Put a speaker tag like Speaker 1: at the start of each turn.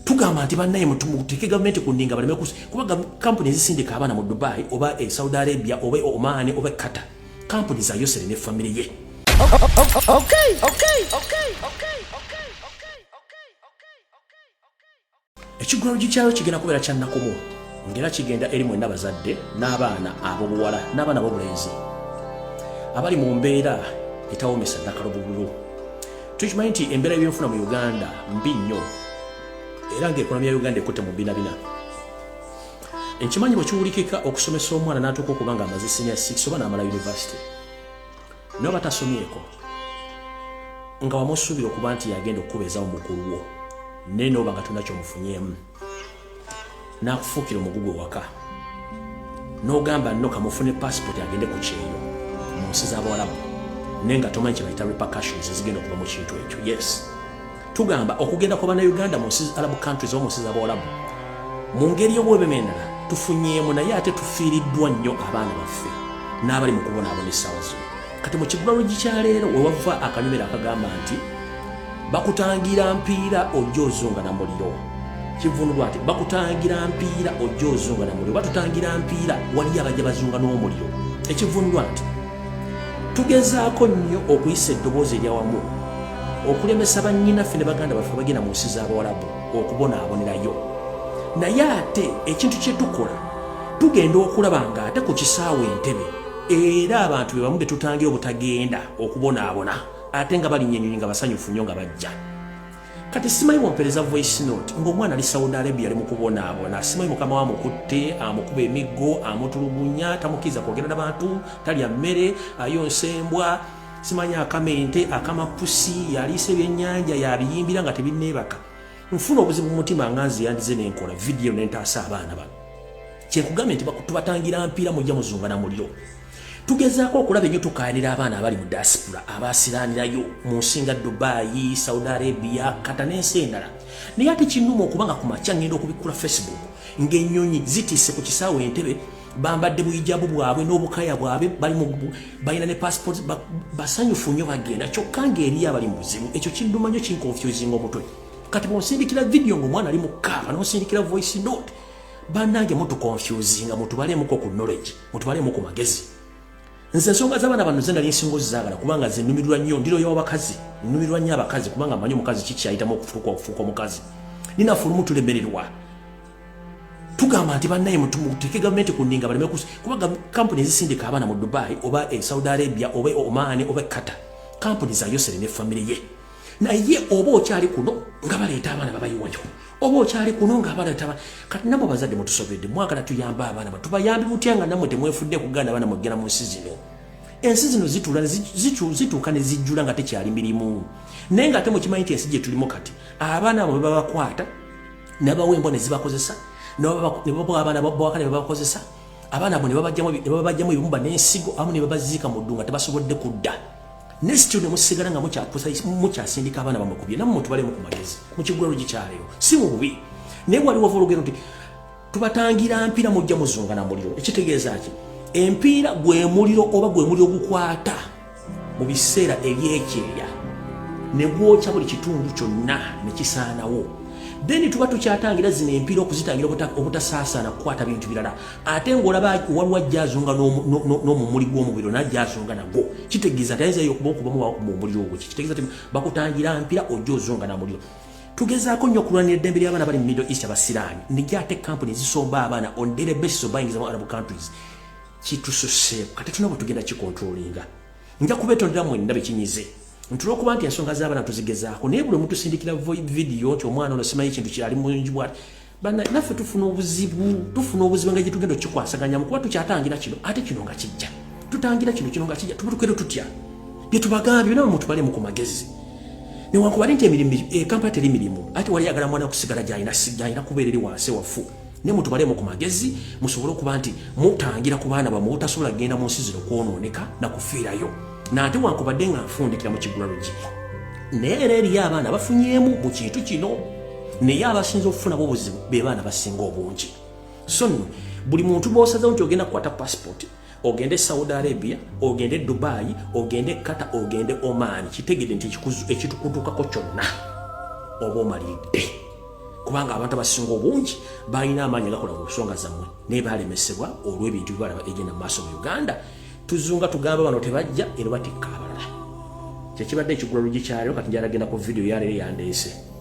Speaker 1: tugamba nti bannaye mutumuteke gavumenti ku ndinga baleme kuba kampuni ezisindika abaana mu Dubai oba Saudi Arabia oba Oman oba Qatar kampuni za Yosere ne family ye. Ekigwaro gikyalo kigenda kubeera kyannakumu ngera kigenda eri mwenna bazadde n'abaana ab'obuwala n'abaana b'obulenzi abali mu mbeera etawomesa ddakalo bululu. Tukimanyi nti embeera y'ebyenfuna mu Uganda mbi nnyo era ng'ekonomi ya Uganda ekutte mu binabina. Enkimanyi bwe kiwulikika okusomesa omwana n'atuuka okuba nga amaze senior 6 oba n'amala university naye batasomyeko nga wamusuubira okuba nti yagenda okukubeezawo mukulu wo naye n'oba nga tolina ky'omufunyeemu n'akufuukira omugugu waka n'ogamba nno kamufune passport agende ku kyeyo mu nsi z'Abawarabu naye nga tomanyi kye bayita repercussions ezigenda okuva mu kintu ekyo. Yes, tugamba okugenda kwa bannayuganda mu nsi Arab countries oba mu nsi z'Abawarabu mu ngeri y'obwebemendala tufunyeemu naye ate tufiiriddwa nnyo abaana baffe n'abali mu kubonaabona essaawa zino. Kati mu kigwaro gikyaleero we wava akanyumira akagamba nti bakutangira mpiira ojja ozunga na muliro. Kivunulwa ati bakutangira mpiira ojja ozunga na muliro, batutangira mpiira wali abajja bazunga n'omuliro. Ekivunulwa nti tugezaako nnyo okuyisa eddoboozi eryawamu okulemesa bannyinaffe ne baganda baffe bagenda mu nsi z'Abawarabu okubonaabonerayo, naye ate ekintu kye tukola tugenda okulaba nga ate ku kisaawe Entebbe era abantu be bamu be tutangira obutagenda okubonaabona ate nga balinnyeenyonyi nga basanyufu nnyo nga bajja. Kati simanyi wampereza voice note ng'omwana ali Saudi Arabia ali mu kubonaabona, simanyi mukama wamukutte amukuba emiggo amutulugunya tamukkiriza kwogera n'abantu, talya mmere ayonsa embwa, simanyi akamente akamapusi yaliisa ebyennyanja yabiyimbira nga tebinneebaka. Nfuna obuzibu mu mutima nga nziyandize n'enkola vidiyo ne ntaasa abaana bano. Kyenkugambye nti tubatangira mpiira mujja muzunga na muliro. Tugezaako okulaba ennyo tukaanira abaana abali mu diaspora abaasiraanirayo mu nsi nga Dubai, Saudi Arabia, Qatar n'ensi endala. Naye ate kinnuma okuba nga ku makya ngenda okubikkula Facebook ng'ennyonyi zitiise ku kisaawe Entebbe bambadde buyijabu bwabwe n'obukaya bwabwe balina ne passport basanyufu nnyo bagenda, kyokka ng'eri abali mu buzibu. Ekyo kinnuma nnyo kinkonfusinga omutwe. Kati bw'onsindikira vidiyo ng'omwana ali mu kaaba n'osindikira voice note bannange mutukonfusinga mutubaleemuko ku knowledge mutubaleemu ku magezi. Nze ensonga z'abaana bano ze nali nsinga ozizaagala kubanga nze nnumirwa nnyo ndiroyo w'abakazi, nnumirwa nnyo abakazi kubanga mmanyi omukazi kikyayitamu okufuuka omukazi. Ninafulumu tulemererwa. Tugamba nti bannaye muteeke gavumenti ku ndinga baleme kuba kampuni ezisindika abaana mu Dubai oba Saudi Arabia oba Oman oba Qatar kampuni za Yosere ne family ye. Naye oba okyali kuno nga baleeta abaana babayiwayo, oba okyali kuno nga baleeta kati namwe bazadde mutusobedde mwagala tuyamba abaana tubayambi butya nga namwe temwefudde kuganda abaana mugenda mu nsi zino. Ensi zino zituuka ne zijjula nga tekyali mirimu naye nga ate mukimanyi nti ensi gye tulimu kati abaana abo babakwata n'abawembwa ne zibakozesa abaana bawaka ne babakozesa abaana abo ne babajjamu ebibumba n'ensigo amu ne babaziika mu ddunga tebasobodde kudda. Nesityo ne musigala nga mukyasindika abaana bamukubye namwe mutubalemu ku magezi mu kigwaro gikyaleero si mu bubi. Naye waliwo olugero nti tubatangira mpiira mujja muzunga na muliro. Ekitegeeza ki? Empiira gwe muliro oba gwe muliro gukwata mu biseera ebyekyeya ne gwokya buli kitundu kyonna ne kisaanawo. Then tuba tukyatangira zino empiira okuzitangira obutasaasaana kukwata bintu birala ate ng'olaba waliwo ajja azunga n'omumuli gw'omubiri n'ajja azunga nagwo. Kitegeeza tayinzayo okuba mu muliro ogwo. Kitegeeza nti bakutangira mpiira ojja ozunga na muliro. Tugezaako nnyo okulwanira eddembe ly'abaana bali mu Middle East abasiraani nijja ate kampuni ezisomba abaana on daily basis obayingiza mu Arab countries kitususeeko kati tuna bwe tugenda kikontrolinga. Nja kubeetondera mwenna bekinyize ntulwokuba nti ensonga z'abaana tuzigezaako naye buli omuntu sindikira vidiyo nti omwana ono simanyi ekintu kyali mulungi bwati naffe tufuna obuzibu nga gye tugenda okikwasaganyamu kuba tukyatangira kino ate kino nga kijja tutangira kino nga kijja tuba tukero tutya bye tubagambye nawe mutubalemu ku magezi. Newankubadde nti kampala teri mirimu ate wali yagala mwana okusigala gy'alina kubeera eri wansi waffu naye mutubalemu ku magezi musobole okuba nti mutangira ku baana bamwe butasobola kugenda mu nsi zino kwonooneka na kufiirayo. Nate wankubadde nga nfundikira mu kigwaro gye naye era eriyo abaana bafunyeemu mu kintu kino naye abasinza okufuna obuzibu be baana basinga obungi. So nno buli muntu bw'osazeewo nti ogenda kukwata passport ogende Saudi Arabia ogende Dubai ogende Qatar ogende Oman kitegedde nti ekitukutuukako kyonna oba omalidde kubanga abantu abasinga obungi balina amaanyi agakola ku nsonga zammwe naye balemesebwa olw'ebintu bibalaba egenda mu maaso mu Uganda. Tuzunga tugamba bano tebajja era batikka abalala. Kyekibadde ekigula lugi kyalero kati njala genda ku video yaleero yandeese.